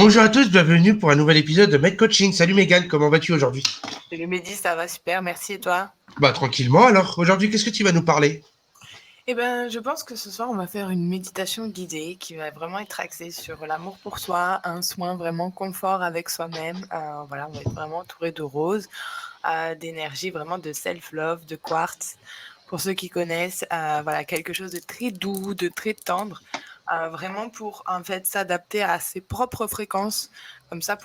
Bonjour à tous, bienvenue pour un nouvel épisode de Med Coaching. Salut Megan, comment vas-tu aujourd'hui? Salut Mehdi, ça va super, merci et toi? Bah tranquillement alors, aujourd'hui qu'est-ce que tu vas nous parler? Eh ben, je pense que ce soir, on va faire une méditation guidée qui va vraiment être axée sur l'amour pour soi, un soin vraiment confort avec soi-même. Voilà, on va être vraiment entouré de roses, d'énergie, vraiment de self-love, de quartz. Pour ceux qui connaissent, voilà, quelque chose de très doux, de très tendre, vraiment pour en fait s'adapter à ses propres fréquences. Comme ça,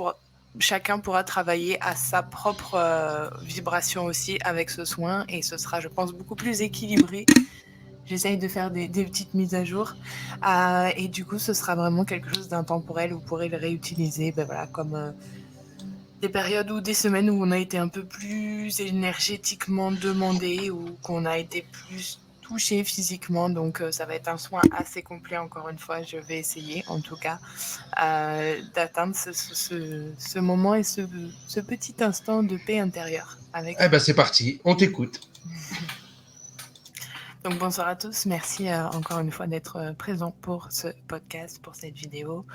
chacun pourra travailler à sa propre vibration aussi avec ce soin et ce sera, je pense, beaucoup plus équilibré. J'essaye de faire des petites mises à jour. Et du coup, ce sera vraiment quelque chose d'intemporel. Vous pourrez le réutiliser voilà, comme des périodes ou des semaines où on a été un peu plus énergétiquement demandé ou qu'on a été plus touché physiquement. Donc, ça va être un soin assez complet. Encore une fois, je vais essayer, en tout cas, d'atteindre ce moment et ce petit instant de paix intérieure avec Eh vous. ben c'est parti, on t'écoute. Donc bonsoir à tous, merci encore une fois d'être présent pour ce podcast, pour cette vidéo,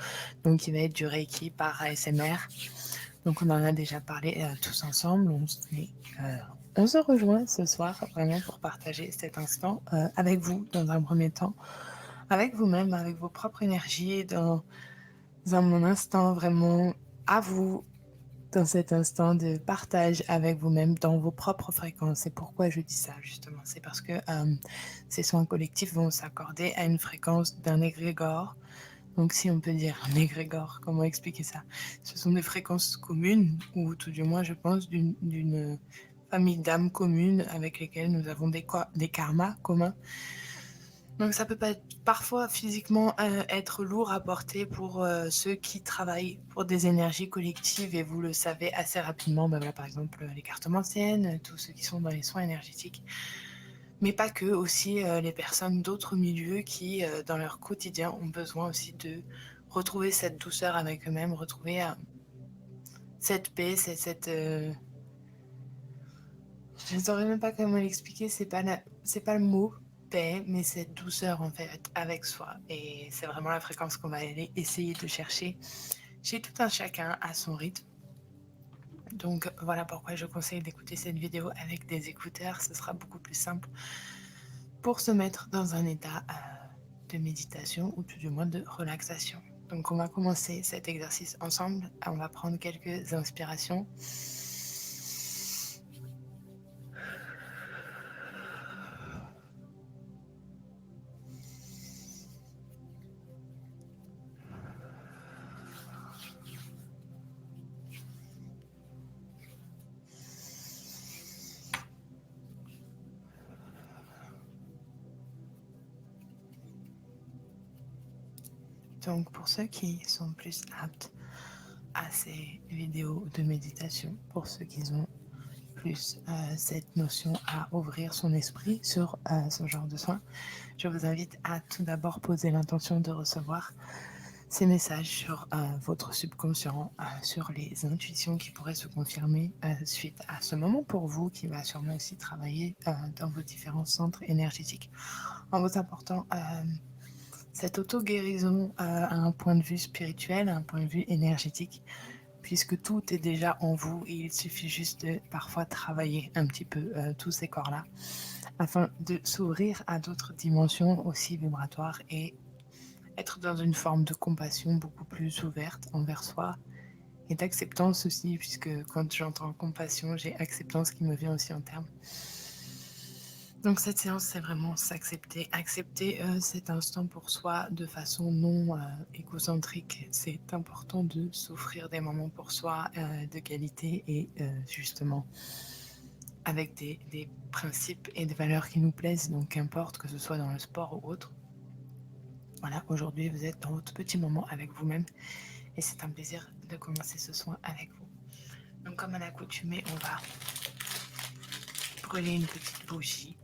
donc qui va être du Reiki par ASMR. Donc on en a déjà parlé tous ensemble, on se rejoint ce soir vraiment pour partager cet instant avec vous dans un premier temps, avec vous-même, avec vos propres énergies, dans un instant vraiment à vous, dans cet instant de partage avec vous-même dans vos propres fréquences. Et pourquoi je dis ça justement? C'est parce que ces soins collectifs vont s'accorder à une fréquence d'un égrégore. Donc si on peut dire un égrégore, comment expliquer ça? Ce sont des fréquences communes, ou tout du moins je pense d'une famille d'âmes communes avec lesquelles nous avons des karmas communs. Donc ça peut pas être, parfois physiquement être lourd à porter pour ceux qui travaillent pour des énergies collectives et vous le savez assez rapidement, voilà, par exemple les cartomanciennes, tous ceux qui sont dans les soins énergétiques, mais pas que, aussi les personnes d'autres milieux qui dans leur quotidien ont besoin aussi de retrouver cette douceur avec eux-mêmes, retrouver cette paix, je ne saurais même pas comment l'expliquer, c'est pas le mot paix, mais cette douceur en fait avec soi. Et c'est vraiment la fréquence qu'on va aller essayer de chercher chez tout un chacun à son rythme. Donc voilà pourquoi je conseille d'écouter cette vidéo avec des écouteurs, ce sera beaucoup plus simple pour se mettre dans un état de méditation ou tout du moins de relaxation. Donc on va commencer cet exercice ensemble, on va prendre quelques inspirations. Donc pour ceux qui sont plus aptes à ces vidéos de méditation, pour ceux qui ont plus cette notion à ouvrir son esprit sur ce genre de soins, je vous invite à tout d'abord poser l'intention de recevoir ces messages sur votre subconscient, sur les intuitions qui pourraient se confirmer suite à ce moment pour vous, qui va sûrement aussi travailler dans vos différents centres énergétiques, en vous apportant cette auto-guérison à un point de vue spirituel, à un point de vue énergétique, puisque tout est déjà en vous et il suffit juste de parfois travailler un petit peu tous ces corps-là afin de s'ouvrir à d'autres dimensions aussi vibratoires et être dans une forme de compassion beaucoup plus ouverte envers soi et d'acceptance aussi, puisque quand j'entends compassion, j'ai acceptance qui me vient aussi en termes. Donc cette séance, c'est vraiment s'accepter, accepter cet instant pour soi de façon non égocentrique. C'est important de s'offrir des moments pour soi de qualité et justement avec des principes et des valeurs qui nous plaisent, donc qu'importe que ce soit dans le sport ou autre. Voilà, aujourd'hui vous êtes dans votre petit moment avec vous-même et c'est un plaisir de commencer ce soin avec vous. Donc comme à l'accoutumée, on va brûler une petite bougie.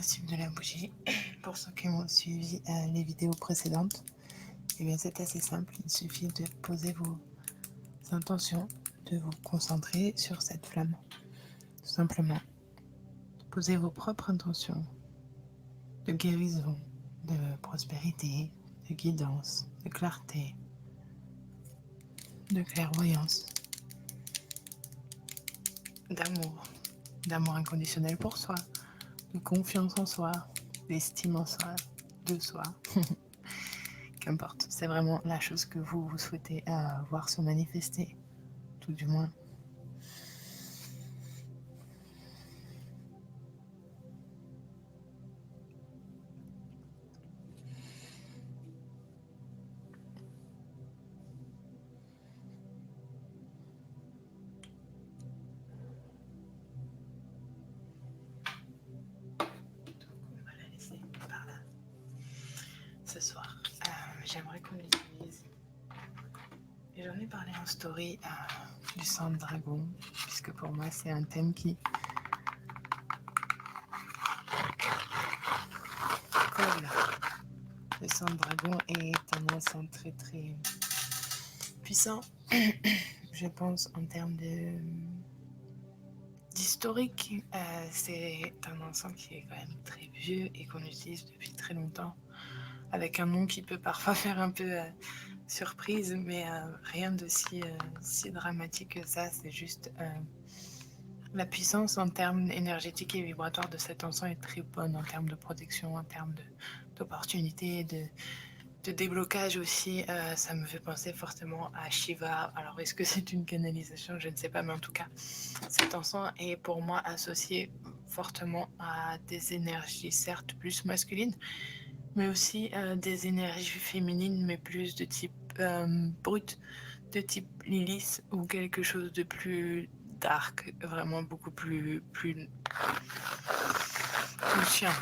principe de la bougie, pour ceux qui ont suivi les vidéos précédentes, eh bien c'est assez simple. Il suffit de poser vos intentions, de vous concentrer sur cette flamme. Tout simplement. Posez vos propres intentions de guérison, de prospérité, de guidance, de clarté, de clairvoyance, d'amour inconditionnel pour soi, de confiance en soi, d'estime en soi, de soi. Qu'importe, c'est vraiment la chose que vous souhaitez voir se manifester, tout du moins. On va la laisser par là. Ce soir, j'aimerais qu'on utilise, et j'en ai parlé en story, du sang de dragon, puisque pour moi c'est un thème qui colle. Le sang de dragon est un encens très très puissant, je pense, en termes d'historique. C'est un encens qui est quand même très vieux et qu'on utilise depuis très longtemps, avec un nom qui peut parfois faire un peu surprise, mais rien de si dramatique que ça. C'est juste la puissance en termes énergétiques et vibratoires de cet encens est très bonne en termes de protection, en termes d'opportunités, de déblocage aussi. Ça me fait penser fortement à Shiva. Alors est-ce que c'est une canalisation? Je ne sais pas, mais en tout cas cet encens est pour moi associé fortement à des énergies certes plus masculines, mais aussi des énergies féminines, mais plus de type brut, de type Lilith, ou quelque chose de plus dark, vraiment beaucoup plus chiant.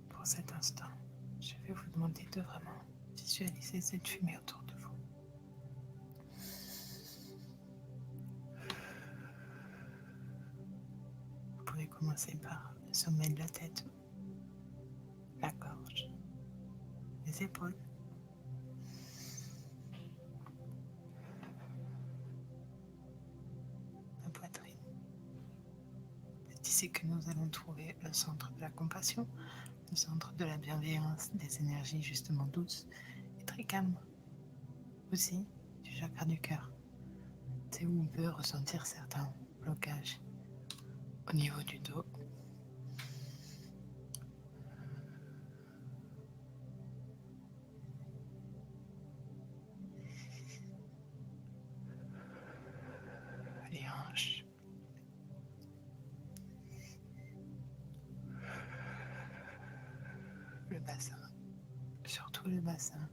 Pour cet instant, je vais vous demander de vraiment visualiser cette fumée autour de vous. Vous pouvez commencer par le sommet de la tête, la gorge, les épaules. c'est que nous allons trouver le centre de la compassion, le centre de la bienveillance, des énergies justement douces et très calmes. Aussi, du chakra du cœur. C'est où on peut ressentir certains blocages au niveau du dos. Les hanches. Le bassin. Surtout le bassin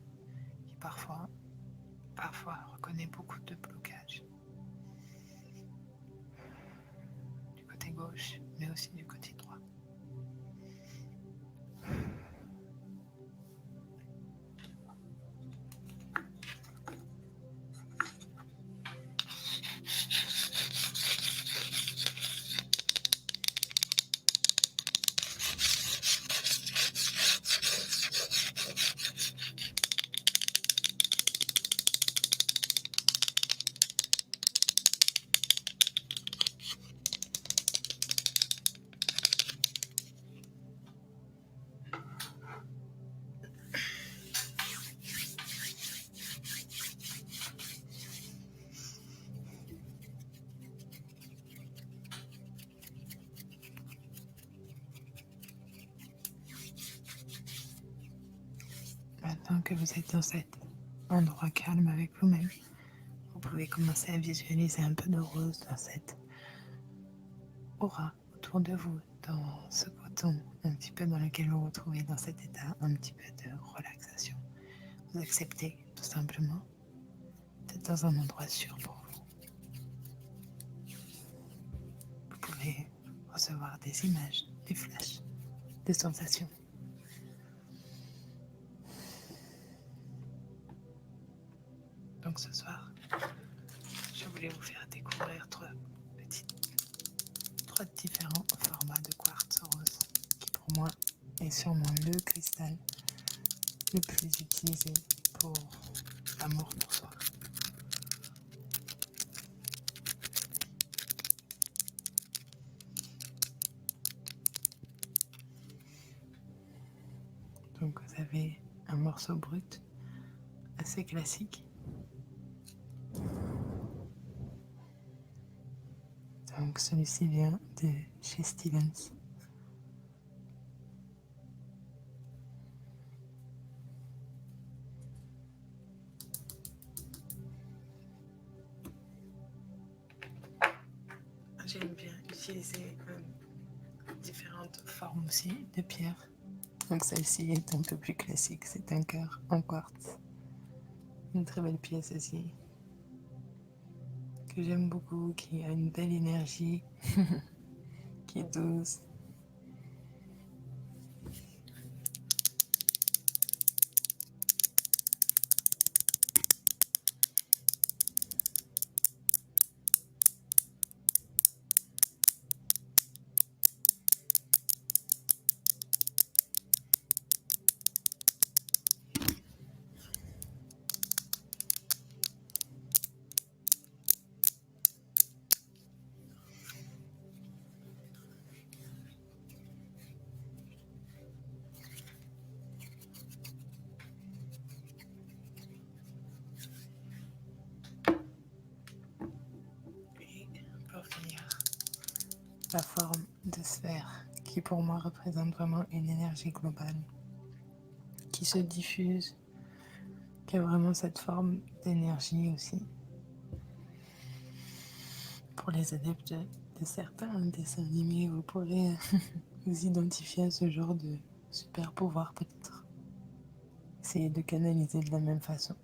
qui parfois reconnaît beaucoup de blocages. Du côté gauche, mais aussi du côté droit. Maintenant que vous êtes dans cet endroit calme avec vous-même, vous pouvez commencer à visualiser un peu de rose dans cette aura autour de vous, dans ce coton un petit peu dans lequel vous vous retrouvez, dans cet état un petit peu de relaxation. Vous acceptez tout simplement d'être dans un endroit sûr pour vous. Vous pouvez recevoir des images, des flashs, des sensations. Donc ce soir, je voulais vous faire découvrir trois différents formats de quartz rose qui pour moi est sûrement le cristal le plus utilisé pour l'amour pour soi. Donc vous avez un morceau brut assez classique. Donc celui-ci vient de chez Stevens. J'aime bien utiliser différentes formes aussi de pierres. Donc celle-ci est un peu plus classique, c'est un cœur en quartz. Une très belle pièce aussi, que j'aime beaucoup, qui a une belle énergie, qui est douce. Pour finir, la forme de sphère qui pour moi représente vraiment une énergie globale qui se diffuse, qui a vraiment cette forme d'énergie aussi. Pour les adeptes de certains dessins animés, vous pourrez vous identifier à ce genre de super pouvoir peut-être. Essayez de canaliser de la même façon.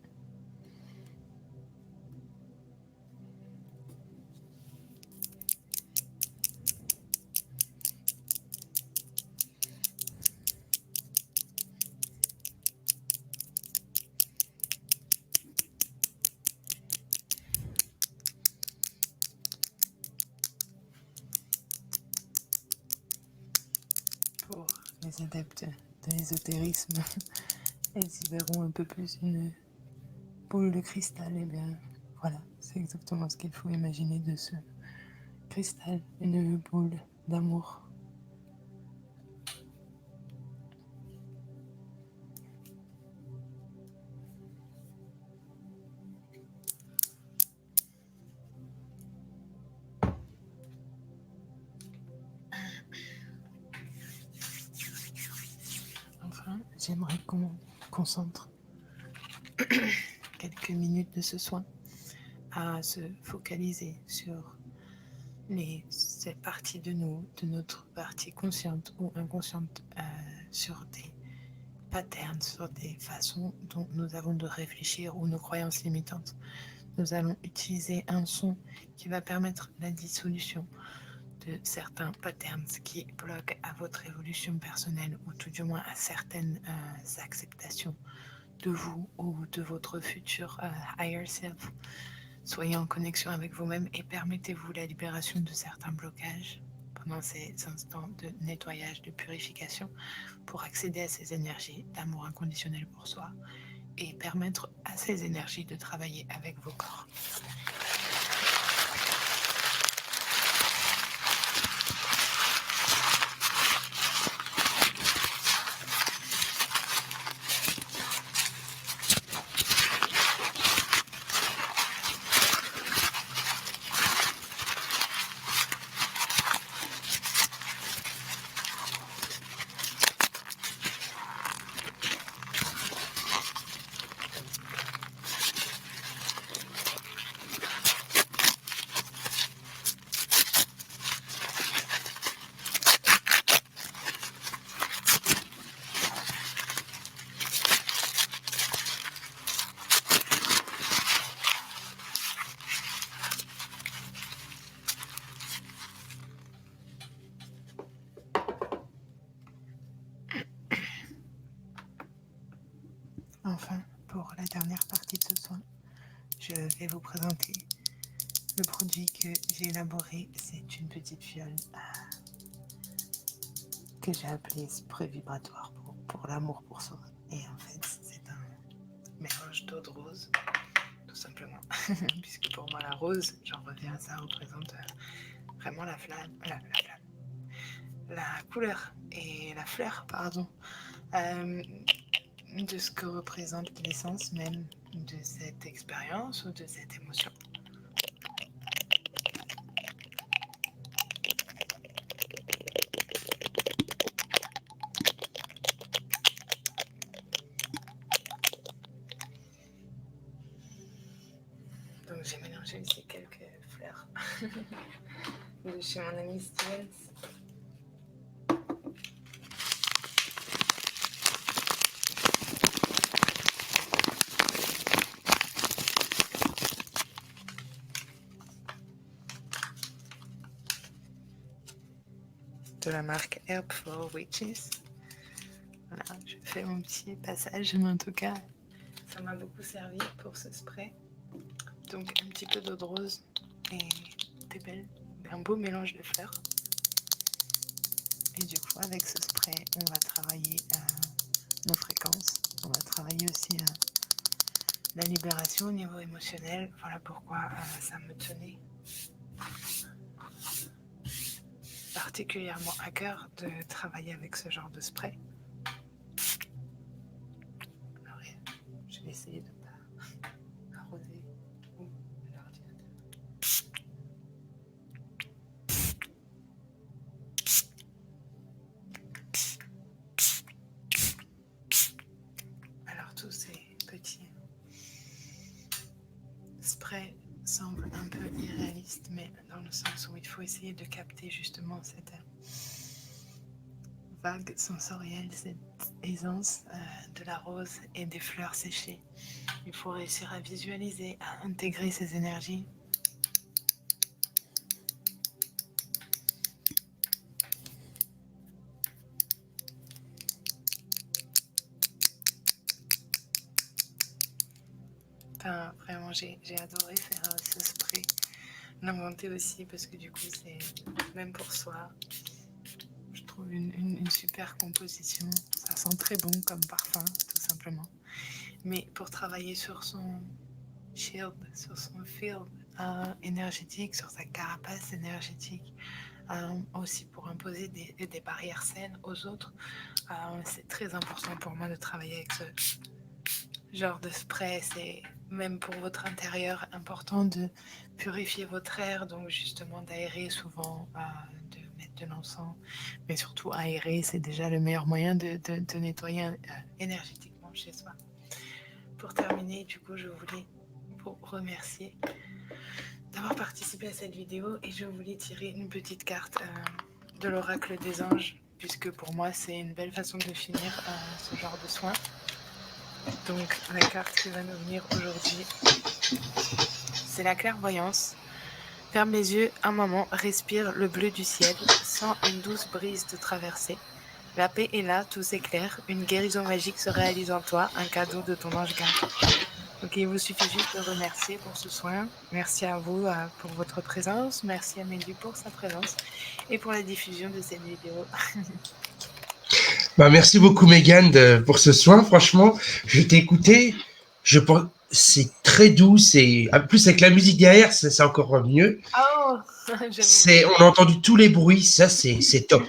Pour les adeptes de l'ésotérisme, elles y verront un peu plus une boule de cristal. Et bien voilà, c'est exactement ce qu'il faut imaginer de ce cristal, une boule d'amour. Enfin, j'aimerais qu'on concentre quelques minutes de ce soin à se focaliser sur cette partie de nous, de notre partie consciente ou inconsciente, sur des patterns, sur des façons dont nous avons de réfléchir ou nos croyances limitantes. Nous allons utiliser un son qui va permettre la dissolution de certains patterns qui bloquent à votre évolution personnelle ou tout du moins à certaines acceptations de vous ou de votre futur higher self. Soyez en connexion avec vous-même et permettez-vous la libération de certains blocages pendant ces instants de nettoyage, de purification, pour accéder à ces énergies d'amour inconditionnel pour soi et permettre à ces énergies de travailler avec vos corps. Enfin, pour la dernière partie de ce soin, je vais vous présenter le produit que j'ai élaboré. C'est une petite fiole que j'ai appelée spray vibratoire pour l'amour pour soi. Et en fait, c'est un mélange d'eau de rose, tout simplement. Puisque pour moi, la rose, j'en reviens, ça représente vraiment la couleur et la fleur, pardon, de ce que représente l'essence même de cette expérience ou de cette émotion. Donc j'ai mélangé aussi quelques fleurs de chez mon ami Stevens. De la marque Herb for Witches. Voilà, je fais mon petit passage, mais en tout cas, ça m'a beaucoup servi pour ce spray. Donc un petit peu d'eau de rose et un beau mélange de fleurs. Et du coup, avec ce spray, on va travailler nos fréquences. On va travailler aussi la libération au niveau émotionnel. Voilà pourquoi ça me tenait particulièrement à cœur de travailler avec ce genre de spray. Alors, je vais essayer de ne pas arroser l'ordinateur. Alors tous ces petits sprays semblent un peu irréalistes, mais dans le sens où il faut essayer de capter justement cette vague sensorielle, cette aisance de la rose et des fleurs séchées. Il faut réussir à visualiser, à intégrer ces énergies. Enfin, vraiment, j'ai adoré faire ce spray. L'inventer aussi parce que du coup, c'est même pour soi. Je trouve une super composition. Ça sent très bon comme parfum, tout simplement. Mais pour travailler sur son shield, sur son field énergétique, sur sa carapace énergétique, aussi pour imposer des barrières saines aux autres. C'est très important pour moi de travailler avec ce genre de spray. C'est même pour votre intérieur important de purifier votre air, donc justement d'aérer souvent, de mettre de l'encens, mais surtout aérer, c'est déjà le meilleur moyen de nettoyer énergétiquement chez soi. Pour terminer, du coup, je voulais vous remercier d'avoir participé à cette vidéo et je voulais tirer une petite carte de l'oracle des anges, puisque pour moi c'est une belle façon de finir ce genre de soins. Donc la carte qui va nous venir aujourd'hui, c'est la clairvoyance. Ferme les yeux un moment, respire le bleu du ciel, sens une douce brise te traverser. La paix est là, tout s'éclaire, une guérison magique se réalise en toi, un cadeau de ton ange gardien. Donc il vous suffit juste de remercier pour ce soin. Merci à vous pour votre présence. Merci à Mehdi pour sa présence et pour la diffusion de cette vidéo. Bah, merci beaucoup, Megan, pour ce soin. Franchement, je t'ai écouté. Je pense, c'est très doux. C'est, en plus, avec la musique derrière, c'est encore mieux. Oh, On a entendu tous les bruits. Ça, c'est top.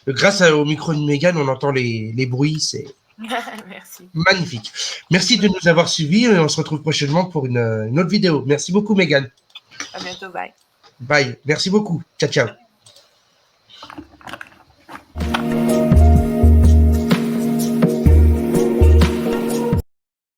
Grâce au micro de Megan, on entend les bruits. C'est merci. Magnifique. merci de nous avoir suivis et on se retrouve prochainement pour une autre vidéo. Merci beaucoup, Megan. À bientôt, bye. Bye. Merci beaucoup. Ciao, ciao.